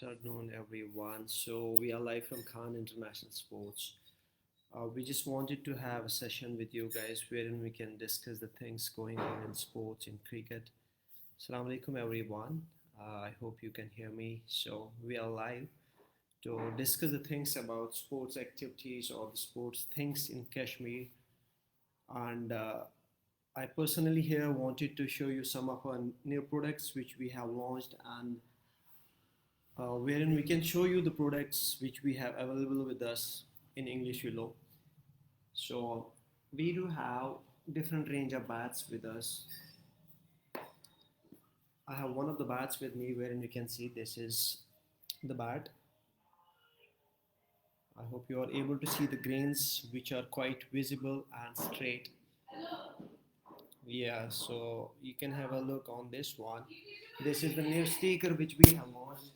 Afternoon, everyone. So we are live from Khan International Sports. We just wanted to have a session with you guys wherein we can discuss the things going on in sports, in cricket. Assalamu alaikum, everyone. I hope you can hear me. So we are live to discuss the things about sports activities or the sports things in Kashmir. And I personally here wanted to show you some of our new products which we have launched and wherein we can show you the products which we have available with us in English Willow. So we do have different range of bats with us. I have one of the bats with me wherein you can see this is the bat. I hope you are able to see the grains which are quite visible and straight. Yeah, so you can have a look on this one. This is the new sticker which we have launched.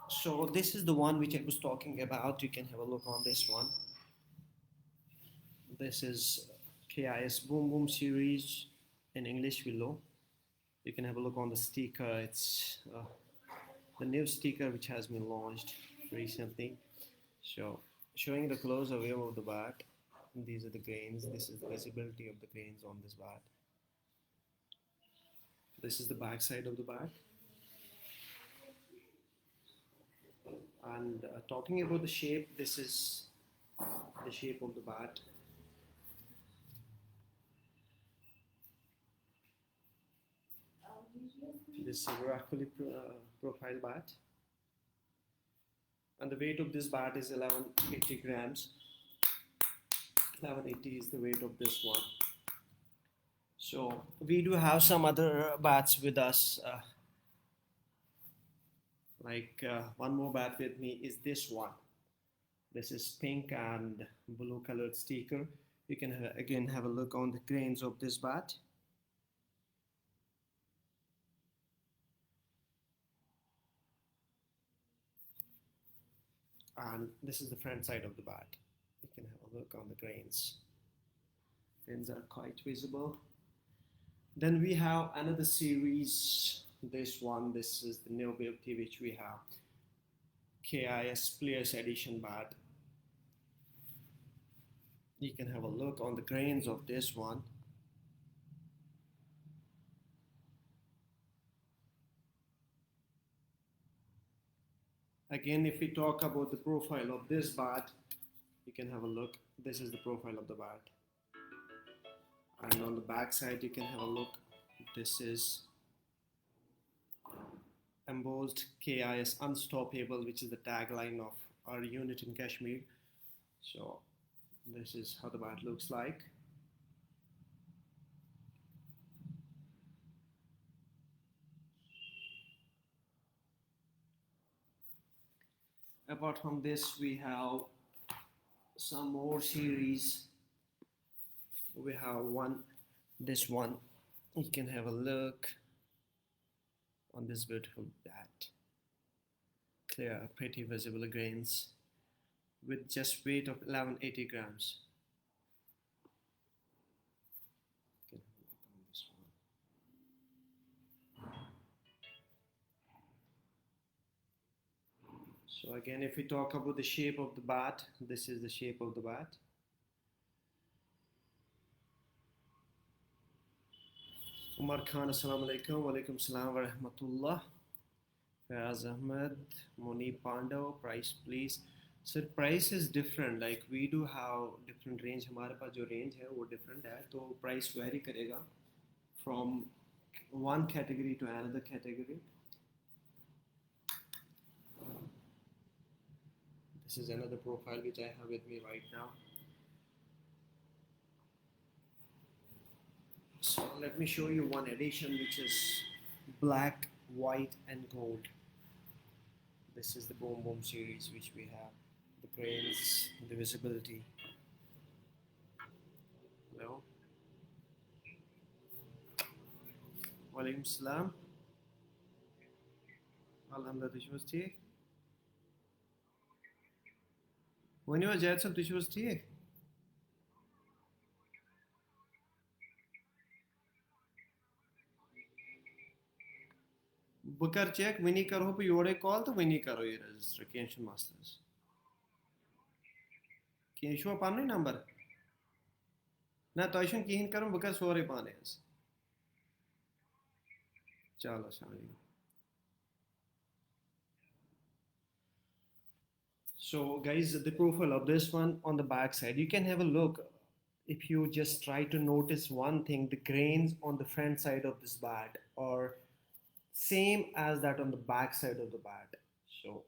So this is the one which I was talking about. You can have a look on this one. This is KIS Boom Boom series in English below. You can have a look on the sticker. It's the new sticker which has been launched recently. So showing the closer view of the bat. These are the grains. This is the visibility of the grains on this bat. This is the back side of the bat. And talking about the shape, this is the shape of the bat. This is a Viracoli profile bat. And the weight of this bat is 1180 grams. 1180 is the weight of this one. So we do have some other bats with us. One more bat with me is this one. This is pink and blue colored sticker. You can again have a look on the grains of this bat. And this is the front side of the bat. You can have a look on the grains. Grains are quite visible. Then we have another series. This is the new beauty which we have. KIS Players Edition bat. You can have a look on the grains of this one. Again, if we talk about the profile of this bat, you can have a look. This is the profile of the bat. And on the back side, you can have a look. This is embossed KIS Unstoppable, which is the tagline of our unit in Kashmir. So this is how the bat looks like. Apart from this, we have some more series. We have this one. You can have a look on this beautiful bat. Clear, pretty visible grains with just weight of 1180 grams. So again, if we talk about the shape of the bat, this is the shape of the bat. Umar Khan, Assalamu alaikum, wa alaikum salam wa rahmatullah. Fayaz Ahmed, Moni Pandav, price please. Sir, price is different. Like we do have different range. हमारे पास जो range है वो different है. तो price vary करेगा from one category to another category. This is another profile which I have with me right now. So let me show you one edition which is black, white and gold. This is the Boom Boom series which we have. The grains, the visibility. Hello. Walaikum salam. Alhamdulillah, tush was tea. When you were Jetson, tush was tea. Bă कर check वनी करो पे योड़े call तो वनी करो ये register कैंशन मसलस कैंशो पाने number ना तो ऐशन कहीं करूँ बकर सोरे पाने चलो शामिल. So guys, the profile of this one on the back side, you can have a look. If you just try to notice one thing, the grains on the front side of this bat are same as that on the back side of the bat. So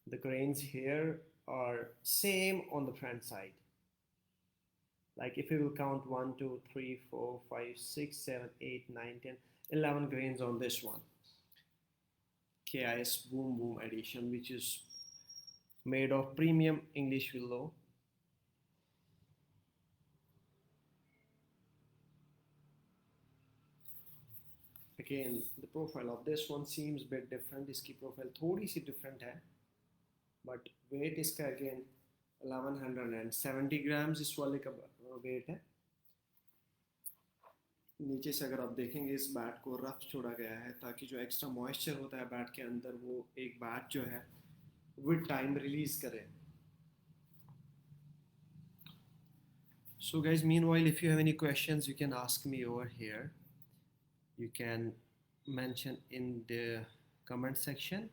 the grains here are same on the front side. Like if you will count 1, 2, 3, 4, 5, 6, 7, 8, 9, 10, 11 grains on this one. KIS Boom Boom edition, which is made of premium English willow. Again, the profile of this one seems a bit different. इसकी profile थोड़ी सी different है, but weight इसका again 1170 grams इस वाले का weight है. नीचे से अगर आप देखेंगे इस बैट को रफ छोड़ा गया है ताकि जो एक्स्ट्रा मॉइस्चर होता है बैट के अंदर वो एक बैट जो है विद टाइम रिलीज करे. So guys, meanwhile, if you have any questions, you can ask me over here. You can mention in the comment section.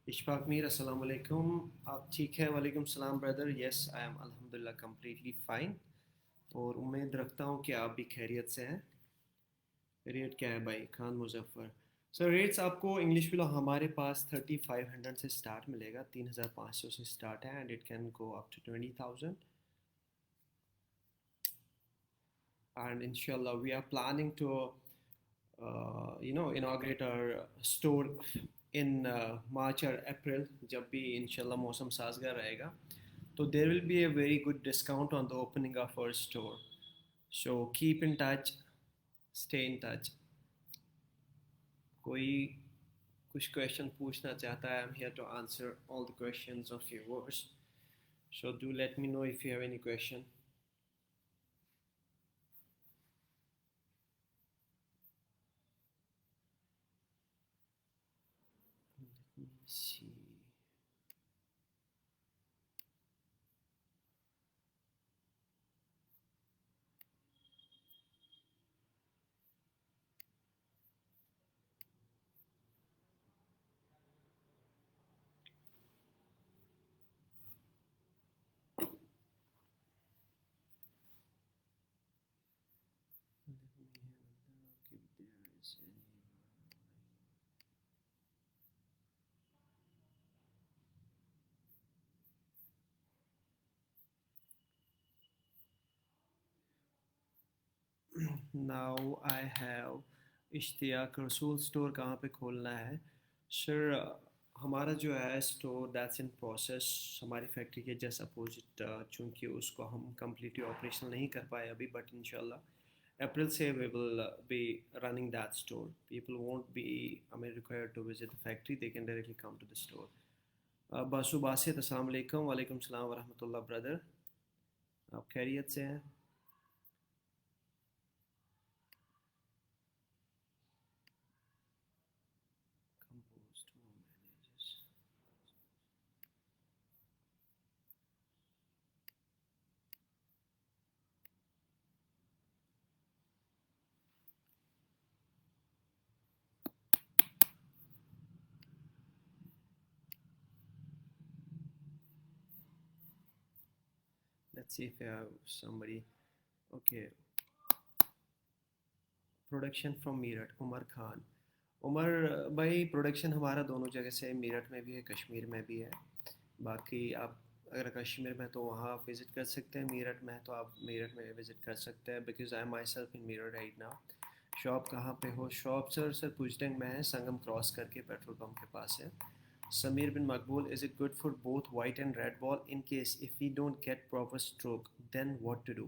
Ishfaq Mir, assalamu alaikum. आप ठीक है? वालेकुम सलाम brother. Yes, I am alhamdulillah completely fine. और उम्मीद रखता हूँ कि आप भी खैरियत से हैं. रेट क्या है भाई? खान मुजफ्फर. सर रेट्स आपको इंग्लिश विलो हमारे पास 3500 से स्टार्ट मिलेगा. 3500 से स्टार्ट है and it can go up to 20,000. And inshallah we are planning to inaugurate our store in March or April जब भी inshallah मौसम साजगार रहेगा तो there will be a very good discount on the opening of our store. So keep in touch, stay in touch. कोई कुछ question पूछना चाहता है, I'm here to answer all the questions of your viewers. So do let me know if you have any question. Let me see. Now I have Ishtiyaq रसूल store कहाँ पे खोलना है सर. हमारा जो है स्टोर दैट्स इन प्रोसेस हमारी factory के जस्ट अपोजिट. चूँकि उसको हम कम्प्लीटली ऑपरेशनल नहीं कर पाए अभी बट इंशाल्लाह अप्रैल से we will be running that store. People won't be required to visit the factory, they can directly come to the store. बासु बासित अस्सलाम वालेकुम. वालेकुम सलाम व रहमतुल्लाह ब्रदर. आप खैरियत से हैं? Let's see if I have somebody. Okay. Production from Meerut Umar Khan. Umar भाई प्रोडक्शन हमारा दोनों जगह से है, मीरठ में भी है कश्मीर में भी है. बाकी आप अगर कश्मीर में तो वहाँ आप विज़िट कर सकते हैं, मीरठ में तो आप मीरठ में विज़िट कर सकते हैं because I my self in Meerut right now. Shop कहाँ पे हो? शॉप सर पुजडंग में है, संगम क्रॉस करके पेट्रोल पंप के पास है. Samir bin Makbul, is it good for both white and red ball in case if we don't get proper stroke, then what to do?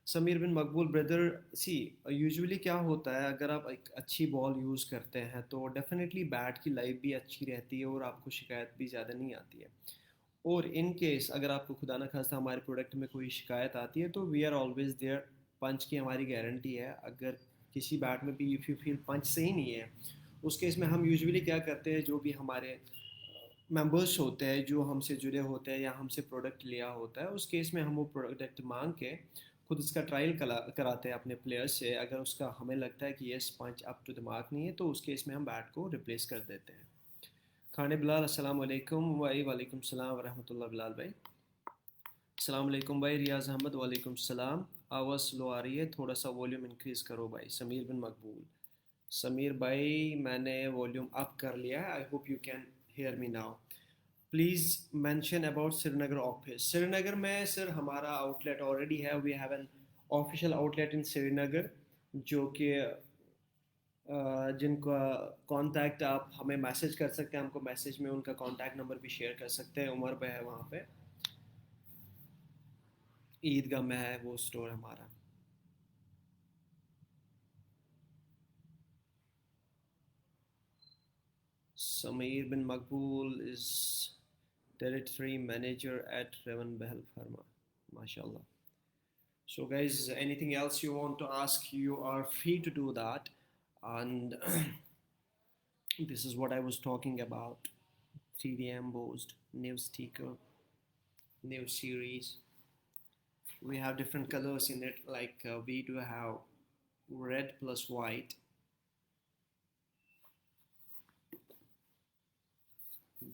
Sameer bin Maqbool brother, C usually क्या होता है अगर आप एक अच्छी बॉल यूज़ करते हैं तो डेफिनेटली बैट की लाइफ भी अच्छी रहती है और आपको शिकायत भी ज़्यादा नहीं आती है. और इन केस अगर आपको खुदा न खास्ता हमारे प्रोडक्ट में कोई शिकायत आती है तो वी आर ऑलवेज देयर. पंच की हमारी गारंटी है. अगर किसी बैट में भी इफ़ यू फील पंच सही नहीं है उस केस में हम यूजुअली क्या करते हैं, जो भी हमारे मेंबर्स होते हैं जो हमसे जुड़े होते हैं या हमसे प्रोडक्ट लिया होता है, उस केस में हम वो प्रोडक्ट मांग के खुद उसका ट्रायल कराते हैं अपने प्लेयर से। अगर उसका हमें लगता है कि ये punch up to the mark नहीं है, तो उस केस में हम बैट को रिप्लेस कर देते हैं। खाने बिलाल अस्सलाम वालेकुम। भाई वालेकुम सलाम वरहमतुल्लाह। बिलाल भाई अस्सलाम वालेकुम। भाई रियाज अहमद वालेकुम सलाम। आवाज़ स्लो आ रही है, थोड़ा सा वॉल्यूम इंक्रीज़ करो भाई। समीर बिन मकबूल। समीर भाई मैंने वॉल्यूम अप कर लिया है, I hope you can hear me now. Please mention about Srinagar office. Srinagar में सर हमारा आउटलेट ऑलरेडी है, we have an official outlet in Srinagar, जो कि जिनका कांटेक्ट आप हमें मैसेज कर सकते हैं, हमको मैसेज में उनका कांटेक्ट नंबर भी शेयर कर सकते हैं। उमर पे है वहाँ पे, ईदगाह में है वो स्टोर हमारा। Sameer bin Maqbool is territory manager at Revan Bahl pharma, माशाल्लाह। So guys, anything else you want to ask, you are free to do that. And this is what I was talking about. 3D embossed, new sticker, new series. We have different colors in it, like we do have red plus white.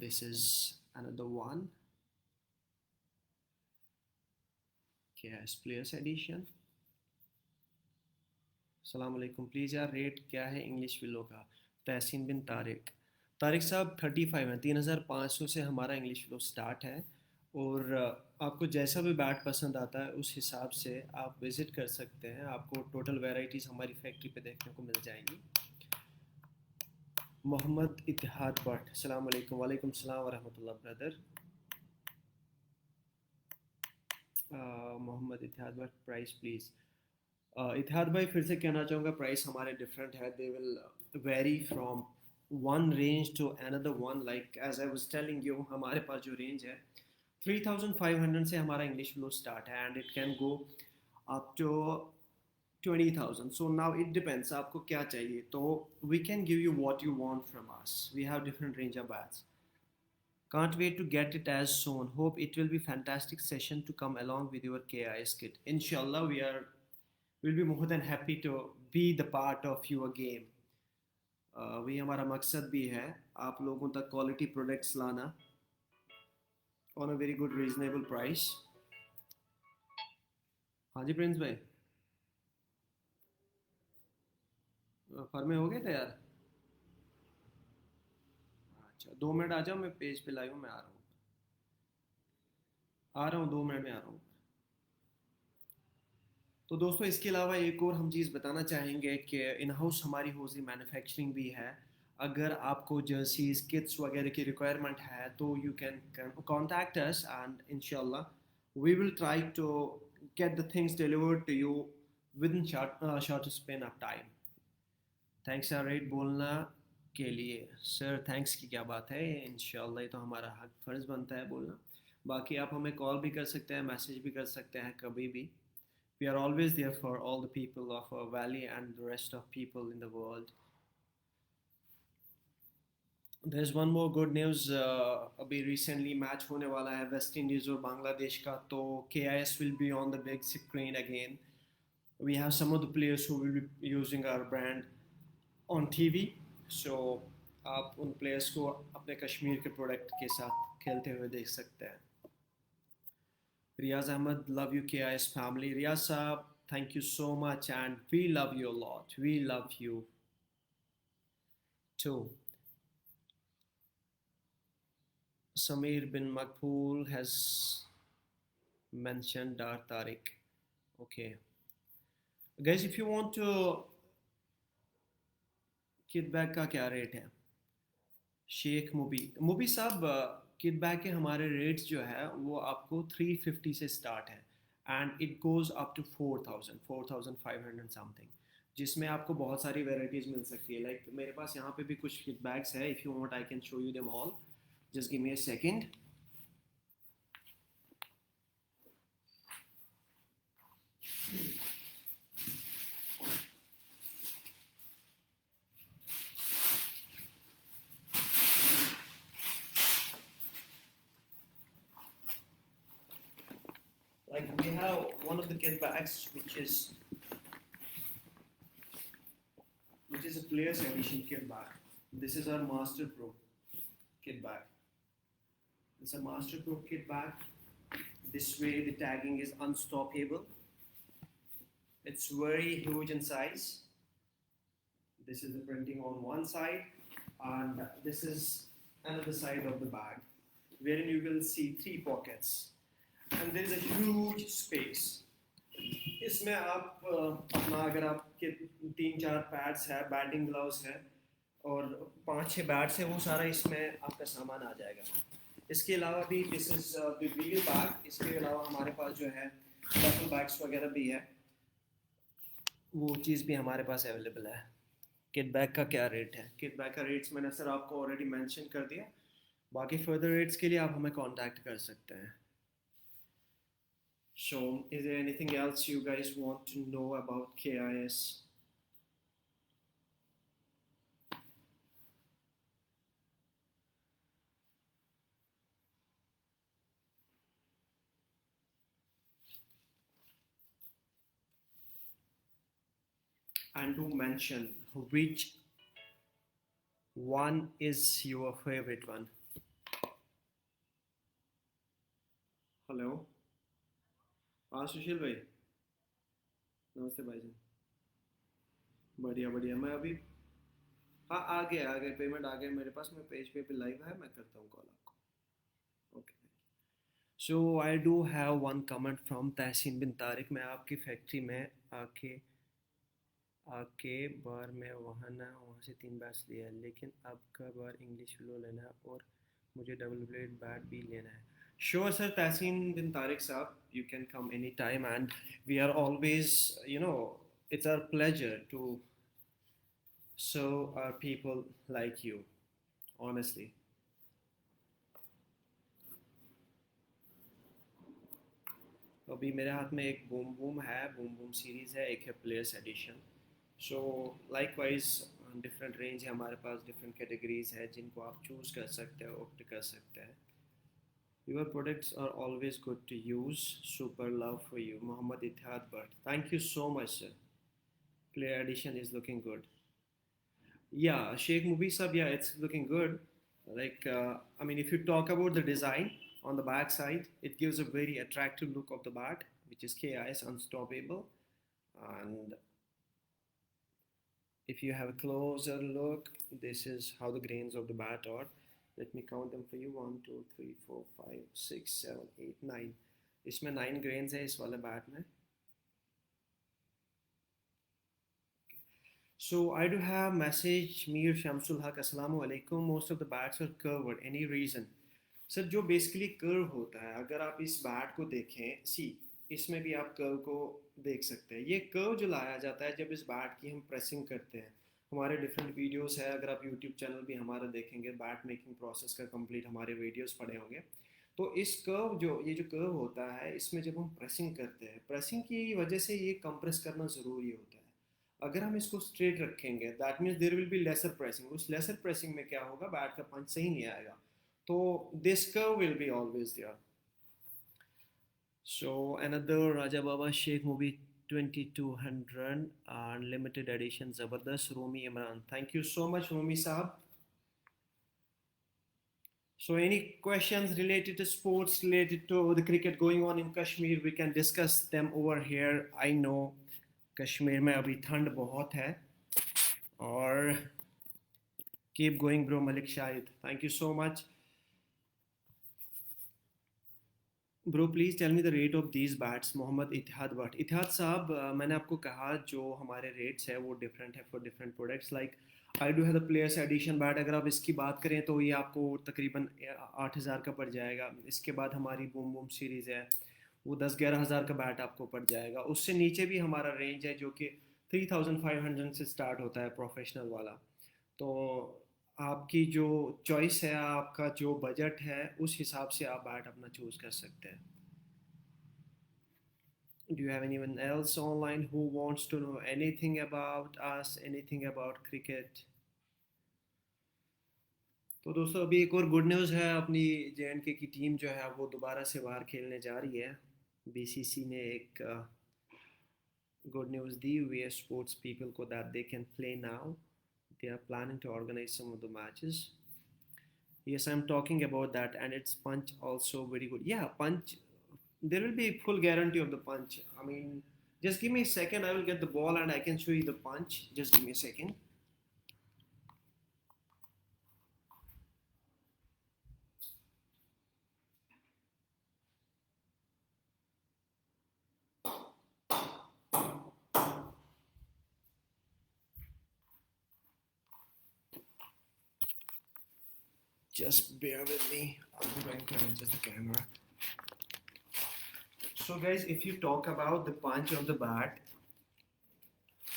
This is another one. KS Players Edition. अस्सलाम वालेकुम। Please यार rate क्या है English willow का? तहसीन बिन तारिक। तारिक साहब 35 है, 3500 से हमारा इंग्लिश विलो स्टार्ट है। और आपको जैसा भी बैट पसंद आता है उस हिसाब से आप विज़िट कर सकते हैं, आपको टोटल वैराइटीज़ हमारी फैक्ट्री पे देखने को मिल जाएंगी। मोहम्मद इतिहाद भट्ट अस्सलाम वालेकुम। वालेकुम सलाम वरहमतुल्लाह brother. Mohammad Ittihad Bhat, price please. Ittihad भाई फिर से कहना चाहूँगा, प्राइस हमारे डिफरेंट है, they will vary from one range to another one. Like as I was telling you, हमारे पास जो रेंज है 3500 से हमारा इंग्लिश फ्लो स्टार्ट है, and it can go up to 20,000। So now it depends आपको क्या चाहिए, तो we can give you what you want from us. We have different range of bats. Can't wait to get it as soon. Hope it will be fantastic session to come along with your KIS kit. Inshallah, we'll be more than happy to be the part of your game. वही हमारा मकसद भी है, आप लोगों तक quality products लाना on a very good reasonable price. हाँ जी प्रिंस भाई, फर्मे हो गए थे यार। अच्छा 2 मिनट आ जाओ, मैं पेज पे लाइव हूँ, मैं आ रहा हूँ 2 मिनट में आ रहा हूँ। तो दोस्तों इसके अलावा एक और हम चीज़ बताना चाहेंगे कि इन हाउस हमारी होजी मैन्युफैक्चरिंग भी है। अगर आपको जर्सीज किट्स वगैरह की रिक्वायरमेंट है तो you can contact us, and इंशाल्लाह we will try to get the things delivered to you within short span of time. Thanks यार रेट बोलना के लिए। सर थैंक्स की क्या बात है, इंशाल्लाह ये तो हमारा हक फ़र्ज़ बनता है बोलना। बाकी आप हमें कॉल भी कर सकते हैं, मैसेज भी कर सकते हैं कभी भी। We are always there for all the people of our valley and the rest of people in the world. There's one more good news. अभी recently match होने वाला है वेस्ट इंडीज़ और बांग्लादेश का, तो KIS will be on the big screen again. We have some of the players who will be using our brand on TV. So आप उन players को अपने कश्मीर के प्रोडक्ट के साथ खेलते हुए देख सकते हैं। Riyaz Ahmed, love you KIS family. Riyaz Saab, thank you so much, and we love you a lot. We love you too. Samir bin Makpool has mentioned Dar Tariq. Okay. Guys, if you want to किटबैक का क्या rate है? Sheikh movie साहब, किटबैक के हमारे rates जो है वो आपको 350 से स्टार्ट है, and it goes up to 4,500 something, जिसमें आपको बहुत सारी वेराइटीज़ मिल सकती है। लाइक मेरे पास यहाँ पे भी कुछ किटबैक्स है, if you want I can show you them all, just give me a second. one of the kit bags which is a player's edition kit bag. This is our Master Pro kit bag. It's a Master Pro kit bag. This way the tagging is unstoppable. It's very huge in size. This is the printing on one side, and this is another side of the bag, wherein you will see 3 pockets, and there is a huge space. इसमें आप अपना अगर आपके 3-4 pads है, batting gloves है और 5-6 bats है, वो सारा इसमें आपका सामान आ जाएगा. इसके अलावा भी this is the bigger bag. इसके अलावा हमारे पास जो है डफल बैग्स वगैरह भी है, वो चीज़ भी हमारे पास अवेलेबल है. किट बैग का क्या रेट है? किट बैग का रेट्स मैंने सर आपको ऑलरेडी मेंशन कर दिया. बाकी फर्दर रेट्स के लिए आप हमें कांटेक्ट कर सकते हैं. So, is there anything else you guys want to know about KIS? And to mention which one is your favorite one. Hello, हाँ सुशील भाई, नमस्ते भाईजान. बढ़िया बढ़िया. मैं अभी हाँ आ गया पेमेंट आ गया मेरे पास. मैं पेज पे लाइव है, मैं करता हूँ कॉल आपको. Okay. So I do have one comment from Tahseen Bin Tariq. मैं आपकी फैक्ट्री में आके बार में वहाँ से 3 बैट्स लिया है, लेकिन अब का बार इंग्लिश लो लेना है और मुझे डबल ब्लेड बैट भी लेना है. Sure, sir, Tasin bin Tariq Saab, you can come anytime, and we are always, it's our pleasure to serve our people like you, honestly. अभी मेरे हाथ में एक बूम बूम है, बूम बूम सीरीज़ है, एक है players edition. So likewise different range है हमारे पास, डिफरेंट कैटेगरीज है जिनको आप चूज़ कर सकते हैं, ऑप्ट कर सकते हैं. Your products are always good to use. Super love for you, Muhammad Ittihad Bhatt. Thank you so much, sir. Player edition is looking good. Yeah, Sheikh Mubi Sab, yeah, it's looking good. Like, I mean, if you talk about the design on the back side, it gives a very attractive look of the bat, which is KIS Unstoppable. And if you have a closer look, this is how the grains of the bat are. Let me count them for you. 1 2 3 4 5 6 7 8 9. इसमें 9 grains है इस वाले bat में. So I do have message Mir Shamsul Haq. Assalamu alaikum. Most of the bats are curved. Any reason? Sir जो basically curve होता है, अगर आप इस बैट को देखें, इसमें भी आप कर्व को देख सकते हैं. ये कर्व जो लाया जाता है जब इस बैट की हम प्रेसिंग करते हैं. हमारे डिफरेंट वीडियोस है, अगर आप यूट्यूब चैनल भी हमारा देखेंगे, बैट मेकिंग प्रोसेस का कंप्लीट हमारे वीडियोस पड़े होंगे. तो इस कर्व ये जो कर्व होता है, इसमें जब हम प्रेसिंग करते हैं, प्रेसिंग की वजह से ये कंप्रेस करना ज़रूरी होता है. अगर हम इसको स्ट्रेट रखेंगे, that means there will be lesser pressing. उस लेसर प्रेसिंग में क्या होगा, बैट का पंच सही नहीं आएगा. तो this curve will be always there. So another Raja Baba Sheikh movie 2200 and limited edition Zabardast Rumi Imran. Thank you so much, Rumi Saab. So any questions related to sports, related to the cricket going on in Kashmir, we can discuss them over here. I know Kashmir में अभी ठंड बहुत है. और keep going bro. Malik Shahid, thank you so much. Bro, please tell me the rate of these bats. Mohammad Ittihad Bhatt. इतिहाद साहब, मैंने आपको कहा जो हमारे रेट्स है वो डिफरेंट है for different products. Like I do have the players edition bat. अगर आप इसकी बात करें तो ये आपको तकरीबन 8,000 का पड़ जाएगा. इसके बाद हमारी बूम बूम सीरीज़ है, वो 10-11 हज़ार का बैट आपको पड़ जाएगा. उससे नीचे भी हमारा रेंज है जो कि 3,500 से स्टार्ट होता है, प्रोफेशनल वाला. तो आपकी जो चॉइस है, आपका जो बजट है, उस हिसाब से आप बैट अपना चूज़ कर सकते हैं. Do you have anyone else online who wants to know anything about us, anything about cricket? तो दोस्तों अभी एक और गुड न्यूज़ है. अपनी JNK की टीम जो है वो दोबारा से बाहर खेलने जा रही है. बीसीसी ने एक good news दी हुई है sports people को that they can play now. They are planning to organize some of the matches. Yes, I'm talking about that, and it's punch also very good. Yeah, punch. There will be full guarantee of the punch. I mean, just give me a second. I will get the ball and I can show you the punch. Just give me a second. Just bear with me. I'm going to adjust the camera. So, guys, if you talk about the punch of the bat,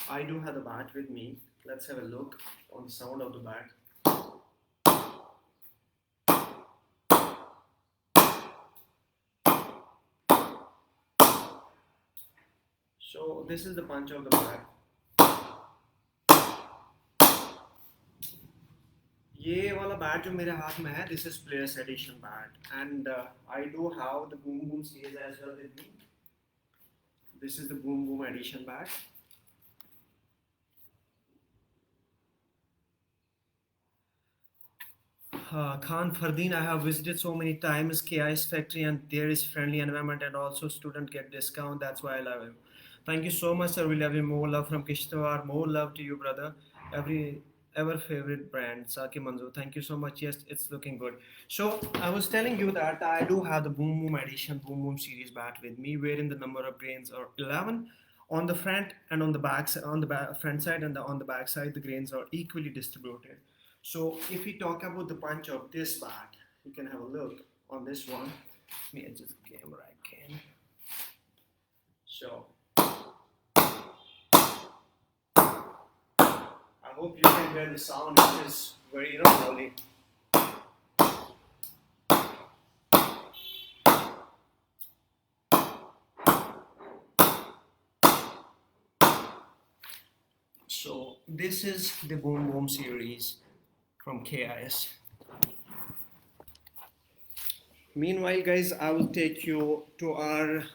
I do have the bat with me. Let's have a look on the sound of the bat. So, this is the punch of the bat. ये वाला bat जो मेरे हाथ में है, this is Players Edition bat, and I do have the Boom Boom series as well with me. This is the Boom Boom Edition bat. Khan Fardeen, I have visited so many times KI's factory, and there is friendly environment, and also student get discount. That's why I love him. Thank you so much, sir. We love you. More love from Kishtawar. More love to you, brother. Every ever favorite brand, Saki Manzo. Thank you so much. Yes, it's looking good. So I was telling you that I do have the Boom Boom Edition Boom Boom series bat with me, wherein the number of grains are 11. On the front and on the back, on the front side and on the back side, the grains are equally distributed. So if we talk about the punch of this bat, you can have a look on this one. Let me adjust the camera again. So I hope you can hear the sound, which is very lovely. So this is the Boom Boom series from KIS. Meanwhile, guys, I will take you to our